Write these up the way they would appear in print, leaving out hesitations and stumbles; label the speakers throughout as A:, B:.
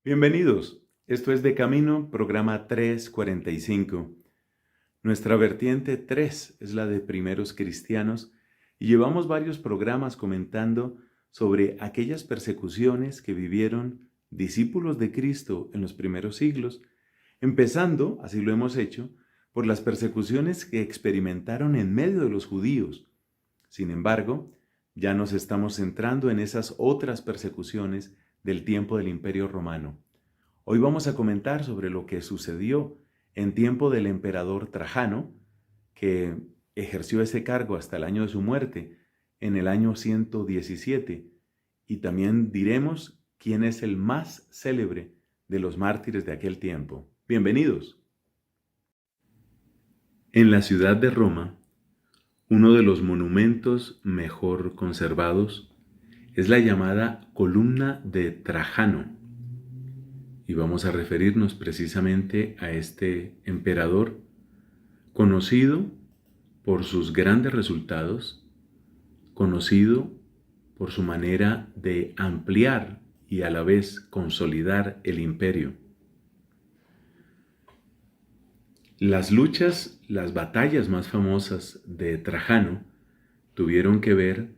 A: Bienvenidos. Esto es De Camino, programa 345. Nuestra vertiente 3 es la de primeros cristianos y llevamos varios programas comentando sobre aquellas persecuciones que vivieron discípulos de Cristo en los primeros siglos, empezando, así lo hemos hecho, por las persecuciones que experimentaron en medio de los judíos. Sin embargo, ya nos estamos centrando en esas otras persecuciones del tiempo del Imperio Romano. Hoy vamos a comentar sobre lo que sucedió en tiempo del emperador Trajano, que ejerció ese cargo hasta el año de su muerte, en el año 117, y también diremos quién es el más célebre de los mártires de aquel tiempo. Bienvenidos. En la ciudad de Roma, uno de los monumentos mejor conservados es la llamada Columna de Trajano. Y vamos a referirnos precisamente a este emperador conocido por sus grandes resultados, conocido por su manera de ampliar y a la vez consolidar el imperio. Las luchas, las batallas más famosas de Trajano tuvieron que ver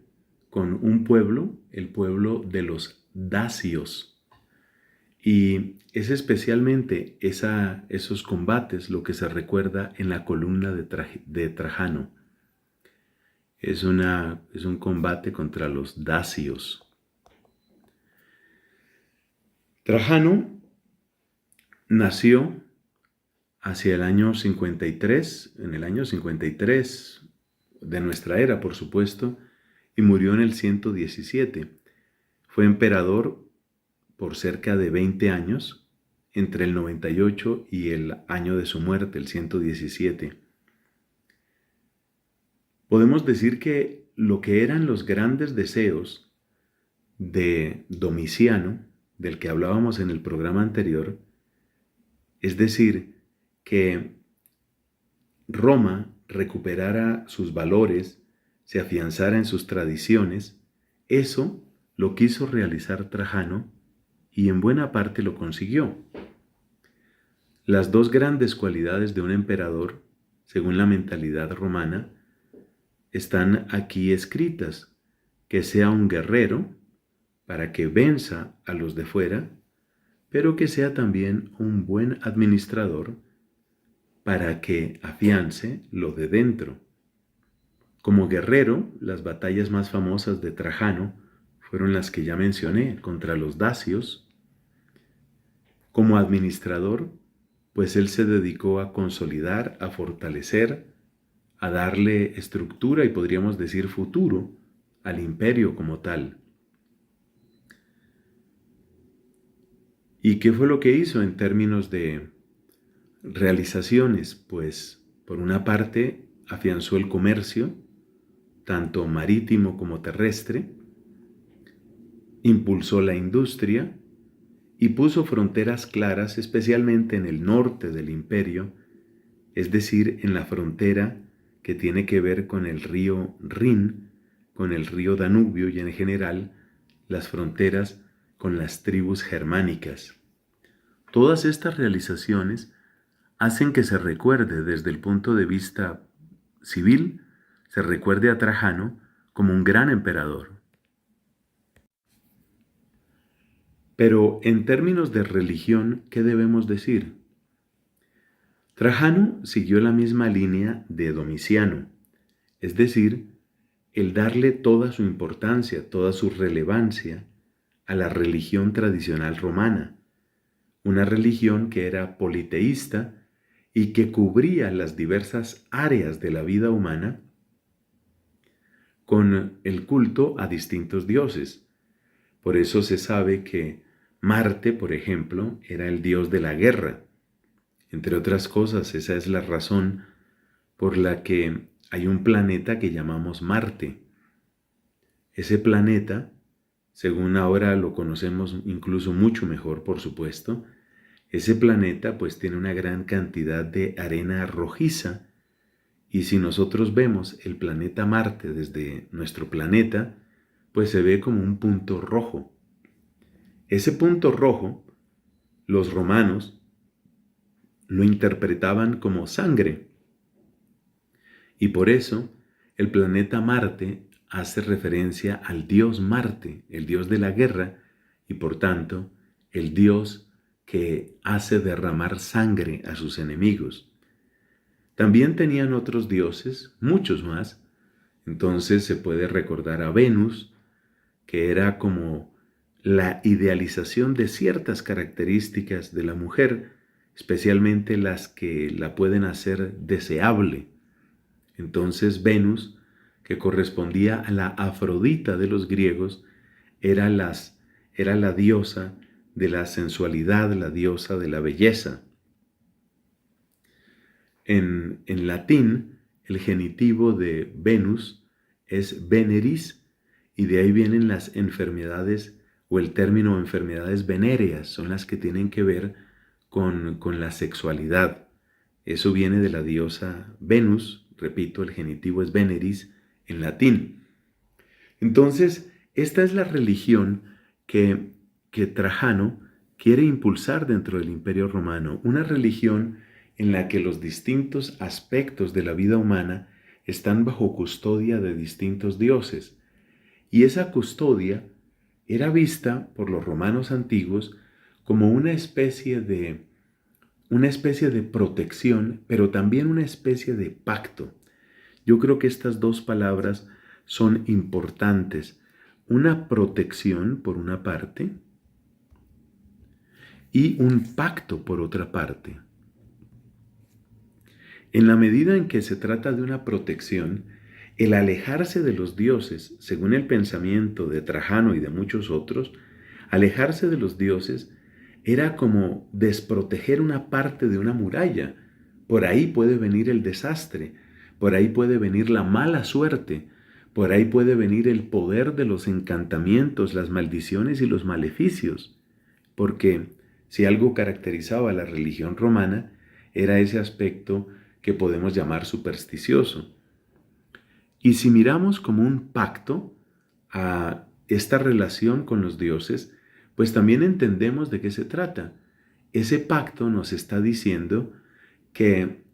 A: con un pueblo, el pueblo de los dacios. Y es especialmente esos combates lo que se recuerda en la columna de Trajano. Es un combate contra los dacios. Trajano nació hacia el año 53, en el año 53 de nuestra era, por supuesto, y murió en el 117. Fue emperador por cerca de 20 años, entre el 98 y el año de su muerte, el 117. Podemos decir que lo que eran los grandes deseos de Domiciano, del que hablábamos en el programa anterior, es decir, que Roma recuperara sus valores, se afianzara en sus tradiciones, eso lo quiso realizar Trajano y en buena parte lo consiguió. Las dos grandes cualidades de un emperador, según la mentalidad romana, están aquí escritas: que sea un guerrero para que venza a los de fuera, pero que sea también un buen administrador para que afiance lo de dentro. Como guerrero, las batallas más famosas de Trajano fueron las que ya mencioné, contra los dacios. Como administrador, pues él se dedicó a consolidar, a fortalecer, a darle estructura y podríamos decir futuro al imperio como tal. ¿Y qué fue lo que hizo en términos de realizaciones? Pues, por una parte, afianzó el comercio, tanto marítimo como terrestre, impulsó la industria y puso fronteras claras, especialmente en el norte del imperio, es decir, en la frontera que tiene que ver con el río Rin, con el río Danubio y en general las fronteras con las tribus germánicas. Todas estas realizaciones hacen que se recuerde desde el punto de vista civil, se recuerde a Trajano como un gran emperador. Pero en términos de religión, ¿qué debemos decir? Trajano siguió la misma línea de Domiciano, es decir, el darle toda su importancia, toda su relevancia a la religión tradicional romana, una religión que era politeísta y que cubría las diversas áreas de la vida humana con el culto a distintos dioses. Por eso se sabe que Marte, por ejemplo, era el dios de la guerra. Entre otras cosas, esa es la razón por la que hay un planeta que llamamos Marte. Ese planeta, según ahora lo conocemos incluso mucho mejor, por supuesto, ese planeta pues tiene una gran cantidad de arena rojiza, y si nosotros vemos el planeta Marte desde nuestro planeta, pues se ve como un punto rojo. Ese punto rojo los romanos lo interpretaban como sangre. Y por eso el planeta Marte hace referencia al dios Marte, el dios de la guerra, y por tanto el dios que hace derramar sangre a sus enemigos. También tenían otros dioses, muchos más. Entonces se puede recordar a Venus, que era como la idealización de ciertas características de la mujer, especialmente las que la pueden hacer deseable. Entonces Venus, que correspondía a la Afrodita de los griegos, era la diosa de la sensualidad, la diosa de la belleza. En latín, el genitivo de Venus es veneris, y de ahí vienen las enfermedades o el término enfermedades venéreas, son las que tienen que ver con la sexualidad. Eso viene de la diosa Venus, repito, el genitivo es veneris en latín. Entonces, esta es la religión que Trajano quiere impulsar dentro del Imperio Romano, una religión en la que los distintos aspectos de la vida humana están bajo custodia de distintos dioses. Y esa custodia era vista por los romanos antiguos como una especie de protección, pero también una especie de pacto. Yo creo que estas dos palabras son importantes. Una protección por una parte y un pacto por otra parte. En la medida en que se trata de una protección, el alejarse de los dioses, según el pensamiento de Trajano y de muchos otros, alejarse de los dioses era como desproteger una parte de una muralla. Por ahí puede venir el desastre, por ahí puede venir la mala suerte, por ahí puede venir el poder de los encantamientos, las maldiciones y los maleficios. Porque si algo caracterizaba a la religión romana, era ese aspecto que podemos llamar supersticioso. Y si miramos como un pacto a esta relación con los dioses, pues también entendemos de qué se trata. Ese pacto nos está diciendo que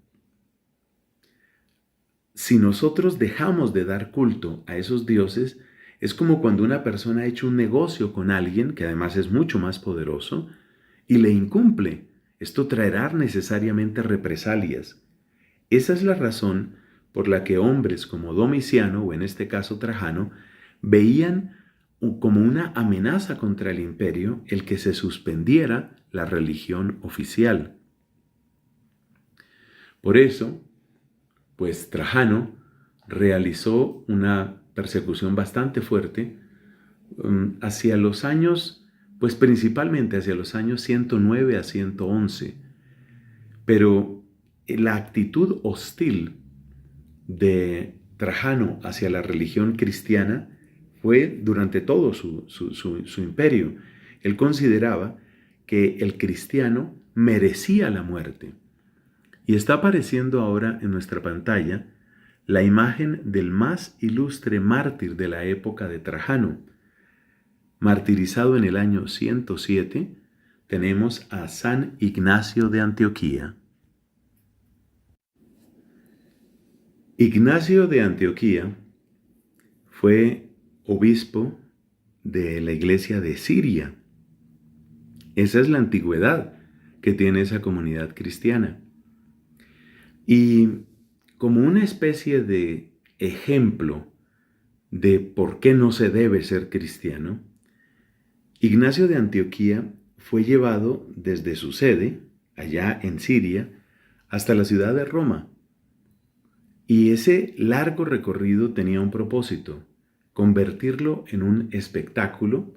A: si nosotros dejamos de dar culto a esos dioses, es como cuando una persona ha hecho un negocio con alguien, que además es mucho más poderoso, y le incumple. Esto traerá necesariamente represalias. Esa es la razón por la que hombres como Domiciano, o en este caso Trajano, veían como una amenaza contra el imperio el que se suspendiera la religión oficial. Por eso, pues Trajano realizó una persecución bastante fuerte hacia los años, pues principalmente hacia los años 109 a 111. Pero la actitud hostil de Trajano hacia la religión cristiana fue durante todo su imperio. Él consideraba que el cristiano merecía la muerte. Y está apareciendo ahora en nuestra pantalla la imagen del más ilustre mártir de la época de Trajano. Martirizado en el año 107, tenemos a San Ignacio de Antioquía. Ignacio de Antioquía fue obispo de la iglesia de Siria. Esa es la antigüedad que tiene esa comunidad cristiana. Y como una especie de ejemplo de por qué no se debe ser cristiano, Ignacio de Antioquía fue llevado desde su sede, allá en Siria, hasta la ciudad de Roma. Y ese largo recorrido tenía un propósito: convertirlo en un espectáculo,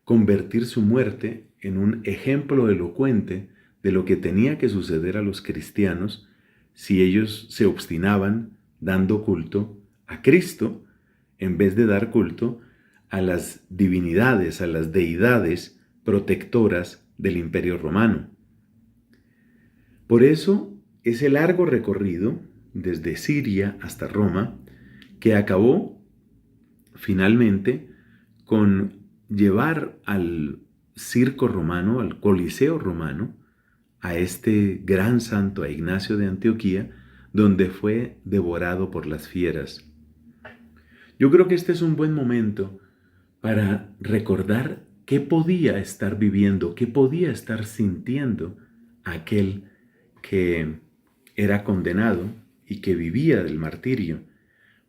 A: convertir su muerte en un ejemplo elocuente de lo que tenía que suceder a los cristianos si ellos se obstinaban dando culto a Cristo en vez de dar culto a las divinidades, a las deidades protectoras del Imperio Romano. Por eso, ese largo recorrido desde Siria hasta Roma, que acabó finalmente con llevar al circo romano, al Coliseo romano, a este gran santo, a Ignacio de Antioquía, donde fue devorado por las fieras. Yo creo que este es un buen momento para recordar qué podía estar viviendo, qué podía estar sintiendo aquel que era condenado y que vivía del martirio.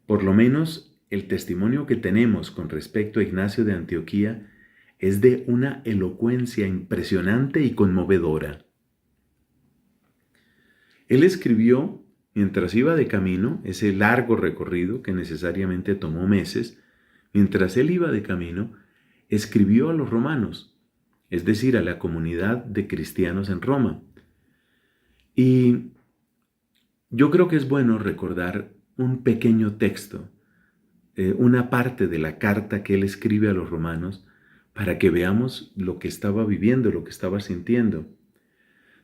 A: Por lo menos el testimonio que tenemos con respecto a Ignacio de Antioquía es de una elocuencia impresionante y conmovedora. Él escribió mientras iba de camino, ese largo recorrido que necesariamente tomó meses, mientras él iba de camino, escribió a los romanos, es decir, a la comunidad de cristianos en Roma. Y yo creo que es bueno recordar un pequeño texto, una parte de la carta que él escribe a los romanos, para que veamos lo que estaba viviendo, lo que estaba sintiendo.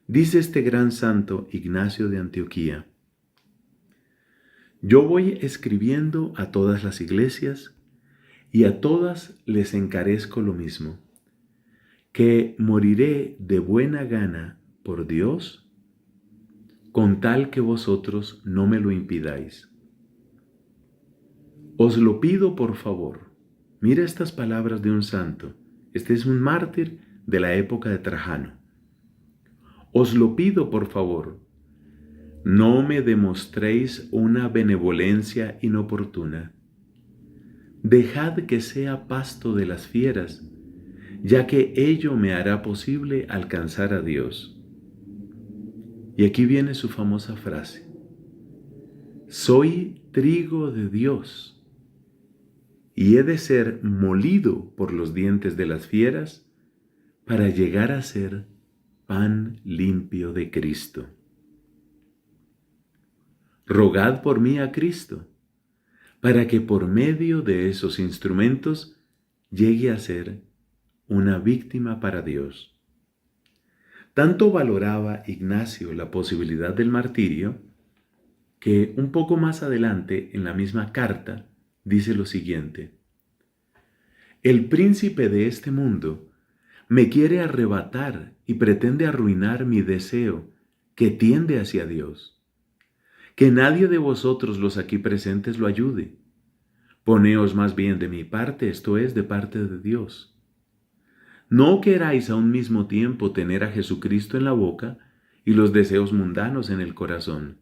A: Dice este gran santo Ignacio de Antioquía: yo voy escribiendo a todas las iglesias y a todas les encarezco lo mismo, que moriré de buena gana por Dios, con tal que vosotros no me lo impidáis. Os lo pido por favor. Mira estas palabras de un santo. Este es un mártir de la época de Trajano. Os lo pido por favor. No me demostréis una benevolencia inoportuna. Dejad que sea pasto de las fieras, ya que ello me hará posible alcanzar a Dios. Y aquí viene su famosa frase: soy trigo de Dios y he de ser molido por los dientes de las fieras para llegar a ser pan limpio de Cristo. Rogad por mí a Cristo, para que por medio de esos instrumentos llegue a ser una víctima para Dios. Tanto valoraba Ignacio la posibilidad del martirio, que un poco más adelante en la misma carta dice lo siguiente: el príncipe de este mundo me quiere arrebatar y pretende arruinar mi deseo que tiende hacia Dios. Que nadie de vosotros los aquí presentes lo ayude. Poneos más bien de mi parte, esto es, de parte de Dios. No queráis a un mismo tiempo tener a Jesucristo en la boca y los deseos mundanos en el corazón.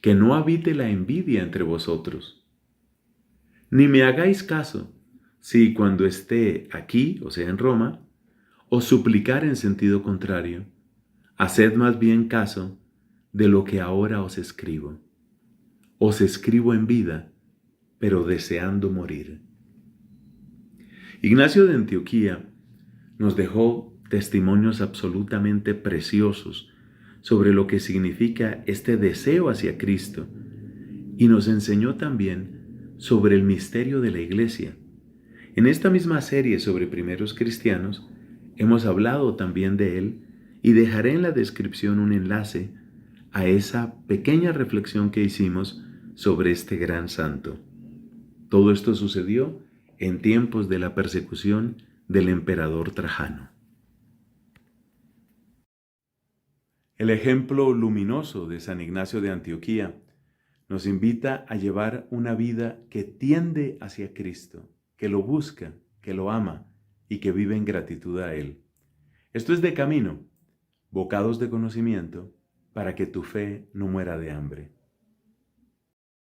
A: Que no habite la envidia entre vosotros. Ni me hagáis caso si cuando esté aquí, o sea en Roma, os suplicar en sentido contrario. Haced más bien caso de lo que ahora os escribo. Os escribo en vida, pero deseando morir. Ignacio de Antioquía nos dejó testimonios absolutamente preciosos sobre lo que significa este deseo hacia Cristo, y nos enseñó también sobre el misterio de la Iglesia. En esta misma serie sobre primeros cristianos hemos hablado también de él, y dejaré en la descripción un enlace a esa pequeña reflexión que hicimos sobre este gran santo. Todo esto sucedió en tiempos de la persecución del emperador Trajano. El ejemplo luminoso de San Ignacio de Antioquía nos invita a llevar una vida que tiende hacia Cristo, que lo busca, que lo ama y que vive en gratitud a Él. Esto es De Camino, bocados de conocimiento, para que tu fe no muera de hambre.